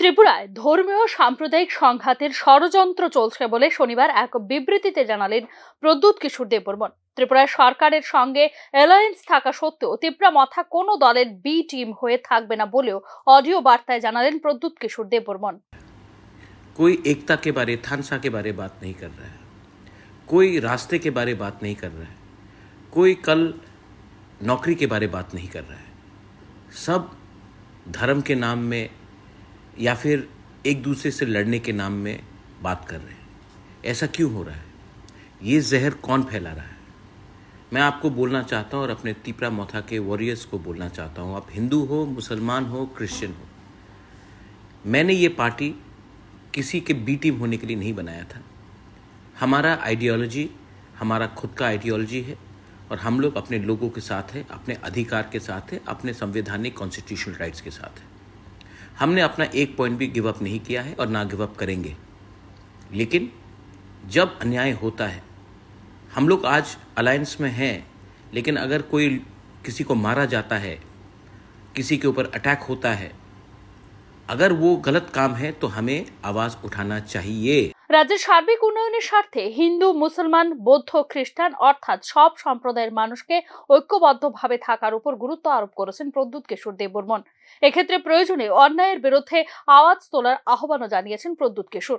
ত্রিপুরায় ধর্মীয় সাম্প্রদায়িক সংঘাতের ষড়যন্ত্র চলছে বলে শনিবার এক বিবৃতিতে জানালেন প্রদ্যুৎ কিশোর দেববর্মন। ত্রিপুরায় সরকারের সঙ্গে অ্যালায়েন্স থাকা সত্ত্বেও তিপ্রামথা কোনো দলের বি টিম হয়ে থাকবে না বলেও অডিও বার্তায় জানালেন প্রদ্যুৎ কিশোর দেববর্মন। कोई एकता के बारे थानसा के बारे बात नहीं कर रहा है, कोई रास्ते के बारे बात नहीं कर रहा है, कोई कल नौकरी के बारे बात नहीं कर रहा है। सब धर्म के नाम में या फिर एक दूसरे से लड़ने के नाम में बात कर रहे हैं। ऐसा क्यों हो रहा है? ये जहर कौन फैला रहा है? मैं आपको बोलना चाहता हूँ और अपने तिप्रामथा के वॉरियर्स को बोलना चाहता हूँ, आप हिंदू हो, मुसलमान हो, क्रिश्चियन हो, मैंने ये पार्टी किसी के बी टीम होने के लिए नहीं बनाया था। हमारा आइडियोलॉजी हमारा खुद का आइडियोलॉजी है और हम लोग अपने लोगों के साथ हैं, अपने अधिकार के साथ हैं, अपने संवैधानिक कॉन्स्टिट्यूशनल राइट्स के साथ हैं। हमने अपना एक पॉइंट भी गिव अप नहीं किया है और ना गिव अप करेंगे। लेकिन जब अन्याय होता है, हम लोग आज अलायंस में हैं, लेकिन अगर कोई किसी को मारा जाता है, किसी के ऊपर अटैक होता है, अगर वो गलत काम है तो हमें आवाज उठाना चाहिए। রাজ্যের সার্বিক উন্নয়নের স্বার্থে হিন্দু, মুসলমান, বৌদ্ধ, খ্রিস্টান অর্থাৎ সব সম্প্রদায়ের মানুষকে ঐক্যবদ্ধভাবে থাকার উপর গুরুত্ব আরোপ করেছেন প্রদ্যুৎ কিশোর দেববর্মন। এক্ষেত্রে প্রয়োজনে অন্যায়ের বিরুদ্ধে আওয়াজ তোলার আহ্বানও জানিয়েছেন প্রদ্যুৎ কিশোর।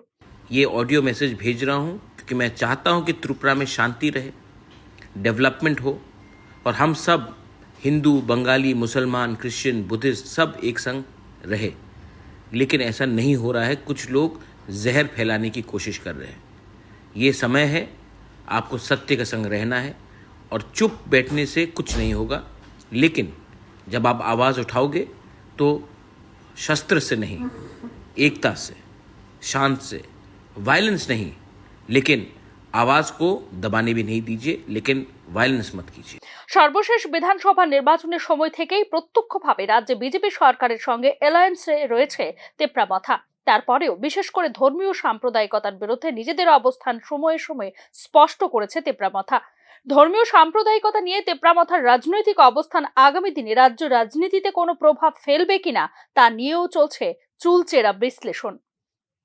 ये ऑडियो मैसेज भेज रहा हूँ क्योंकि मैं चाहता हूँ कि त्रिपुरा में शांति रहे, डेवलपमेंट हो और हम सब हिंदू, बंगाली, मुसलमान, क्रिश्चियन, बुद्धिस्ट सब एक संग रहे। लेकिन ऐसा नहीं हो रहा है, कुछ लोग जहर फैलाने की कोशिश कर रहे हैं। ये समय है, आपको सत्य का संग रहना है और चुप बैठने से कुछ नहीं होगा। लेकिन जब आप आवाज़ उठाओगे तो शस्त्र से नहीं, एकता से, शांत से, वायलेंस नहीं, लेकिन आवाज़ को दबाने भी नहीं दीजिए, लेकिन वायलेंस मत कीजिए। সর্বশেষ বিধানসভা নির্বাচনের সময় থেকেই প্রত্যক্ষভাবে রাজ্যে বিজেপি সরকারের সঙ্গে অ্যালায়েন্সে রয়েছে তিপ্রামথা। তারপরেও বিশেষ করে ধর্মীয় সাম্প্রদায়িকতার বিরুদ্ধে নিজেদের অবস্থান সময়ে সময়ে স্পষ্ট করেছে তিপ্রামথা। ধর্মীয় সাম্প্রদায়িকতা নিয়ে তিপ্রামথার রাজনৈতিক অবস্থান আগামী দিনে রাজ্য রাজনীতিতে কোনো প্রভাব ফেলবে কিনা তা নিয়েও চলছে চুলচেরা বিশ্লেষণ।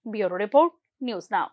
Bureau report, news now.